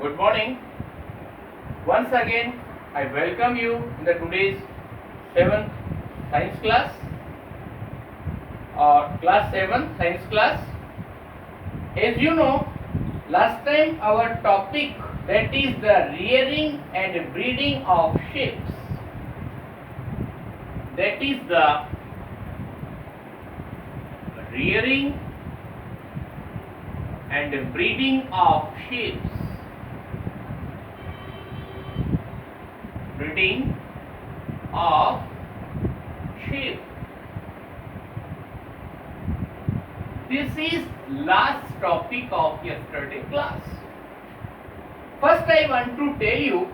Good morning. Once again, I welcome you in the today's 7th science class or class 7 science class. As you know, last time our topic, that is the rearing and breeding of sheep. That is the rearing and breeding of sheep. Breeding of sheep. This is last topic of yesterday class. First I want to tell you,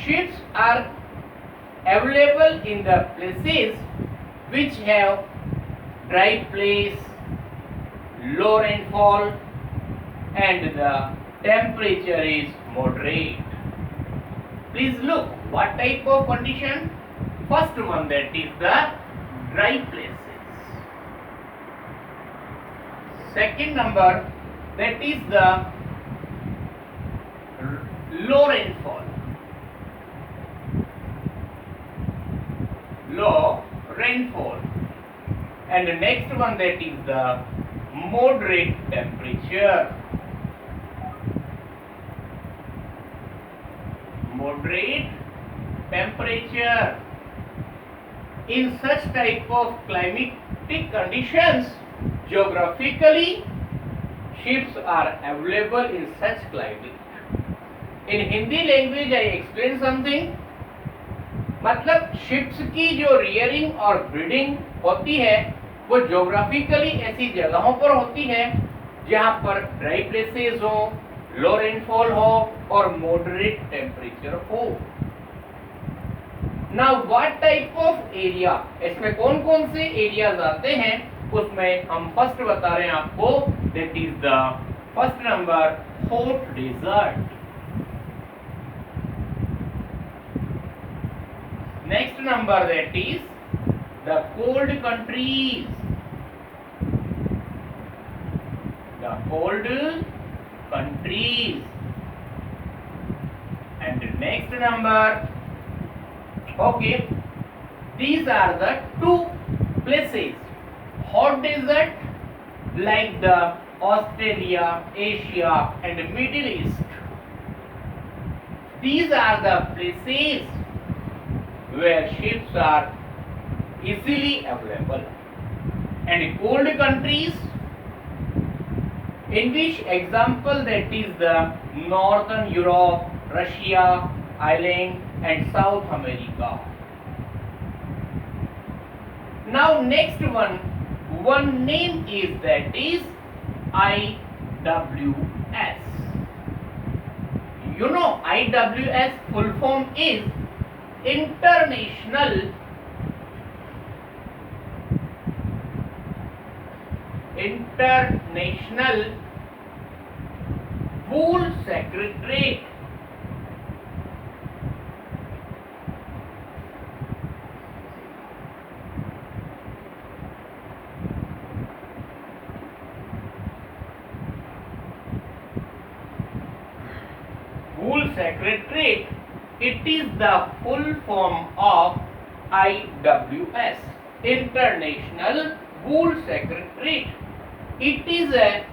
sheep are available in the places which have dry place, low rainfall, and the temperature is moderate. Please look what type of condition. First one, that is the dry places. Second number, that is the low rainfall. Low rainfall. And the next one, that is the moderate temperature. Moderate temperature. In such type of climatic conditions, geographically, sheep are available in such climate. In Hindi language I explain something. मतलब ships की जो rearing और breeding होती है वो geographically ऐसी जगहों पर होती है जहां पर ड्राई प्लेसेस हो, लो रेनफॉल हो और मॉडरेट टेम्परेचर हो. Now what type of area, इसमें कौन कौन से एरियाज आते हैं उसमें हम फर्स्ट बता रहे हैं आपको. That is the first number, hot desert. Next number, that is the cold countries. The cold countries. And next number, okay, these are the two places, hot desert like the Australia, Asia and Middle East. These are the places where ships are easily available. And cold countries, in which example, that is the Northern Europe, Russia, Ireland and South America. Now next one name is, that is IWS. You know IWS full form is International Wool Secretariat. Wool Secretariat, it is the full form of IWS, International Wool Secretariat. It is a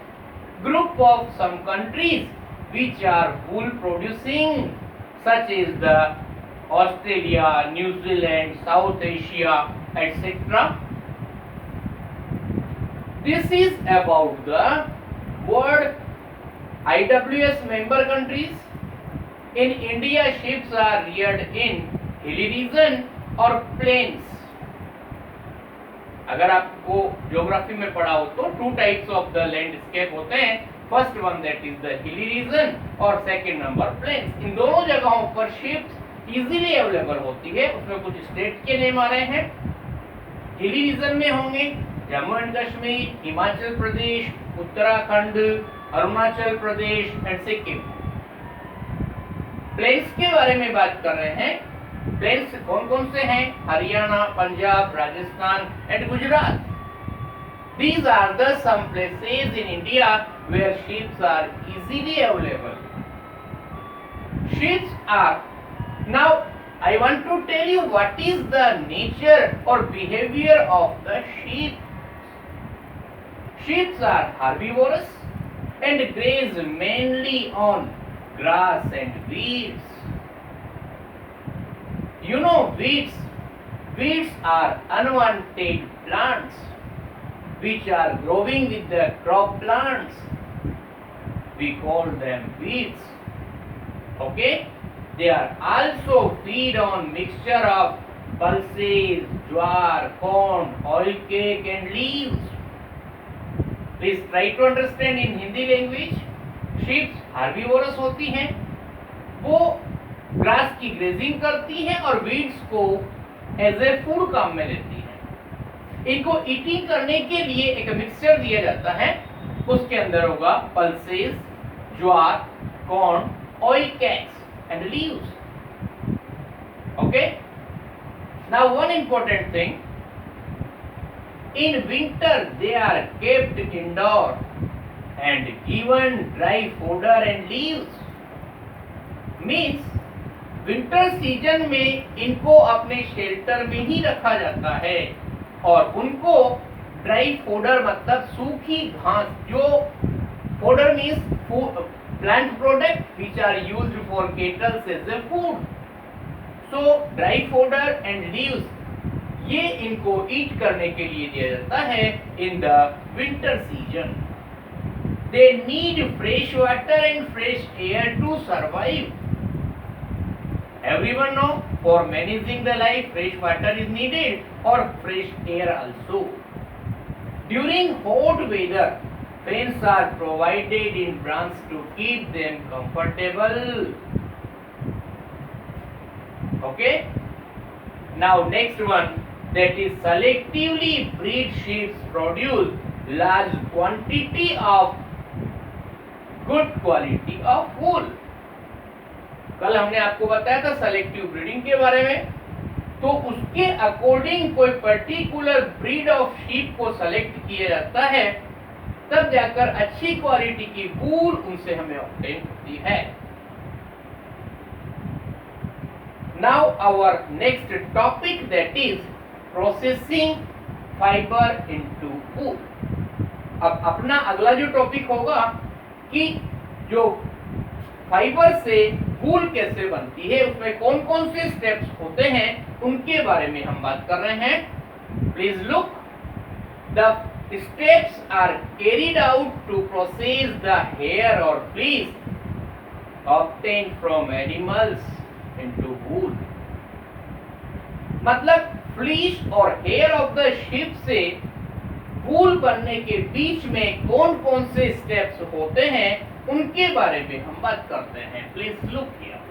group of some countries which are wool producing, such as the Australia, New Zealand, South Asia, etc. This is about the world IWS member countries. In India, sheep are reared in hilly region or plains. अगर आपको geography में पढ़ा हो तो two types of the landscape होते हैं. First one, that is the hilly region और second number planes. इन दोनों जगहों पर शिप्स इजीली अवेलेबल होती है. उसमें कुछ स्टेट के नेम आ रहे हैं. हिली रीजन में होंगे Jammu and Kashmir, Himachal Pradesh, Uttarakhand, Arunachal Pradesh and Sikkim. Plains के बारे में बात कर रहे हैं. प्लेन्स कौन कौन से हैं? Haryana, Punjab, Rajasthan and Gujarat. These are the some places in India where sheep are easily available. Sheep are, now I want to tell you what is the nature or behavior of the sheep. Sheep are herbivorous and graze mainly on grass and weeds. You know weeds. Weeds are unwanted plants which are growing with the crop plants. We call them weeds. Okay? They are also feed on mixture of pulses, jowar, corn, oil cake and leaves. Please try to understand in Hindi language. Sheep herbivorous होती हैं, वो grass की grazing करती हैं और weeds को as a food काम में लेती हैं। इनको ईटिंग करने के लिए एक मिक्सचर दिया जाता है, उसके अंदर होगा pulses, jowar, corn, oil cakes and leaves. Okay, now one important thing, in winter they are kept indoor and given dry fodder and leaves. Means winter season में इनको अपने शेल्टर में ही रखा जाता है और उनको ड्राई फोडर मतलब सूखी घास, जो fodder means plant product which are used for cattles as a food, so dry fodder and leaves ये इनको ईट करने के लिए दिया जाता है in the winter season. They need fresh water and fresh air to survive. Everyone know for managing the life fresh water is needed or fresh air also. During hot weather, fans are provided in branches to keep them comfortable. Okay? Now next one, that is selectively breed sheep produce large quantity of good quality of wool. कल हमने आपको बताया था selective breeding के बारे में, तो उसके अकॉर्डिंग कोई पर्टिकुलर ब्रीड ऑफ शीप को सेलेक्ट किया जाता है, तब जाकर अच्छी क्वालिटी की वूल उनसे हमें ऑब्टेन होती है। Now our next topic that is processing fibre into wool. अब अपना अगला जो टॉपिक होगा कि जो फाइबर से वूल कैसे बनती है, उसमें कौन कौन से स्टेप्स होते हैं, उनके बारे में हम बात कर रहे हैं। Please look, the steps are carried out to process the hair और fleece obtain from animals into wool. मतलब फ्लीस और हेयर ऑफ द शीप से वूल बनने के बीच में कौन कौन से स्टेप्स होते हैं, उनके बारे में हम बात करते हैं। Please look here.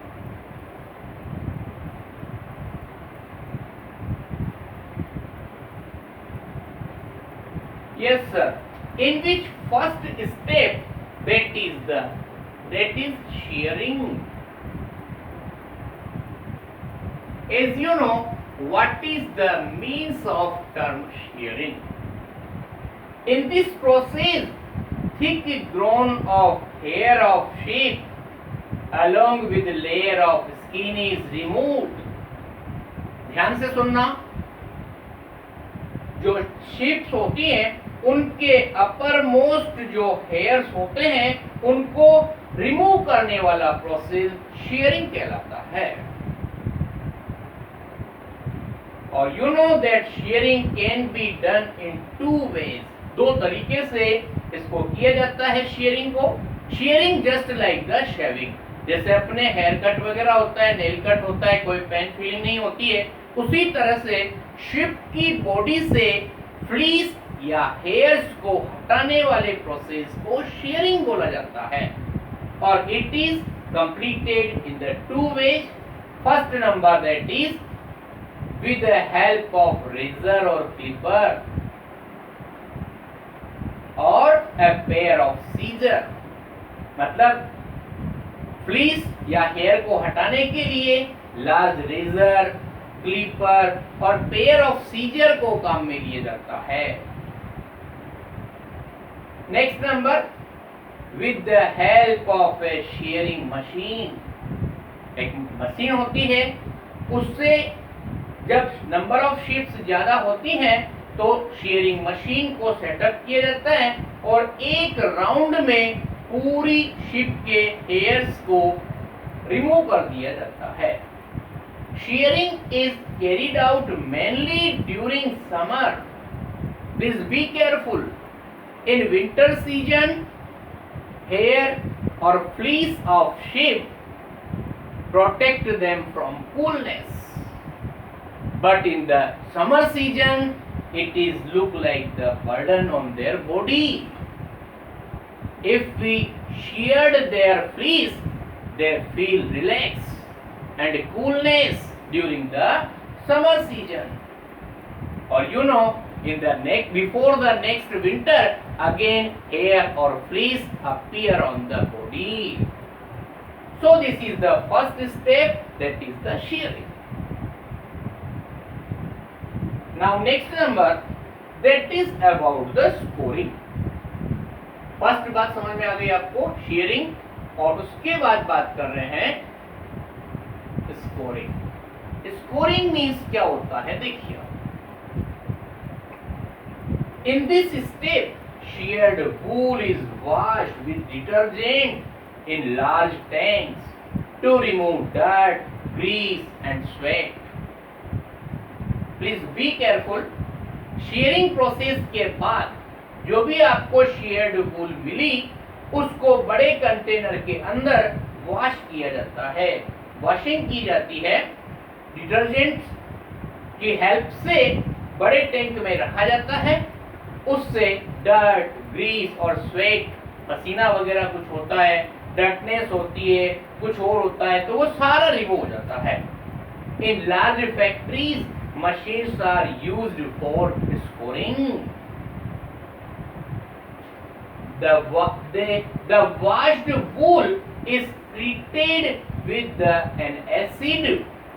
Yes sir, in which first step that is shearing. As you know, what is the means of term shearing? In this process, thick grown of hair of sheep along with layer of skin is removed. ध्यान से सुनना, जो sheeps होती हैं उनके upper most जो hairs होते हैं उनको रिमूव करने वाला प्रोसेस shearing कहलाता है। और you know that shearing can be done in two ways, दो तरीके से इसको किया जाता है शेयरिंग को। Shearing just like the shaving, जैसे अपने हेयर कट वगैरह होता है, नेल कट होता है, कोई पेन फीलिंग नहीं होती है, उसी तरह से शीप की बॉडी से फ्लीस या हेयर्स को हटाने वाले प्रोसेस को शेयरिंग बोला जाता है। और it is completed in the two ways. First number that is with the help of razor और क्लिपर और a pair of scissor। मतलब फ्लीस या हेयर को हटाने के लिए लार्ज रेजर, क्लिपर और पेयर ऑफ सीजर को काम में लिया जाता है। Next number, with the help of a shearing machine. एक मशीन होती है, उससे जब नंबर ऑफ शिफ्ट्स ज्यादा होती हैं तो शेयरिंग मशीन को सेटअप किया जाता है और एक राउंड में पूरी शिप के हेयर्स को रिमूव कर दिया जाता है। Sharing is carried out mainly during summer. Please be careful. In winter season hair or fleece of sheep protect them from coolness, but in the summer season it is look like the burden on their body. If we sheared their fleece, they feel relaxed and coolness during the summer season. Or you know, in the before the next winter, again hair or fleece appear on the body. So this is the first step, that is the shearing. Now next number, that is about the scoring. First बात समझ में आ गई आपको, sharing, और उसके बाद बात कर रहे हैं स्कोरिंग। स्कोरिंग मीन्स क्या होता है, देखिए in this step sheared wool is washed with detergent in large tanks to remove dirt, grease and sweat. Please be careful. shearing process के बाद जो भी आपको शेयर्ड वूल मिली उसको बड़े कंटेनर के अंदर वॉश किया जाता है। वॉशिंग की जाती है डिटर्जेंट की हेल्प से, बड़े टैंक में रखा जाता है। उससे डर्ट, ग्रीस और स्वेट, पसीना वगैरह कुछ होता है, डर्टनेस होती है, कुछ और होता है, तो वो सारा रिमूव हो जाता है। In large factories machines are used for scouring. The washed wool is treated with an acid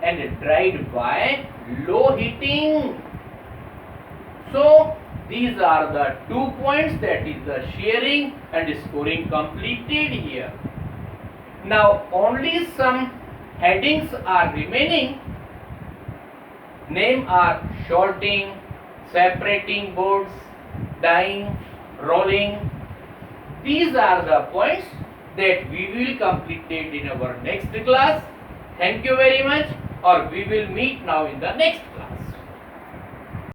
and dried by low heating. So these are the 2 points, that is the shearing and scoring completed here. Now only some headings are remaining. Name are sorting, separating boards, dyeing, rolling. These are the points that we will complete in our next class. Thank you very much, or we will meet now in the next class.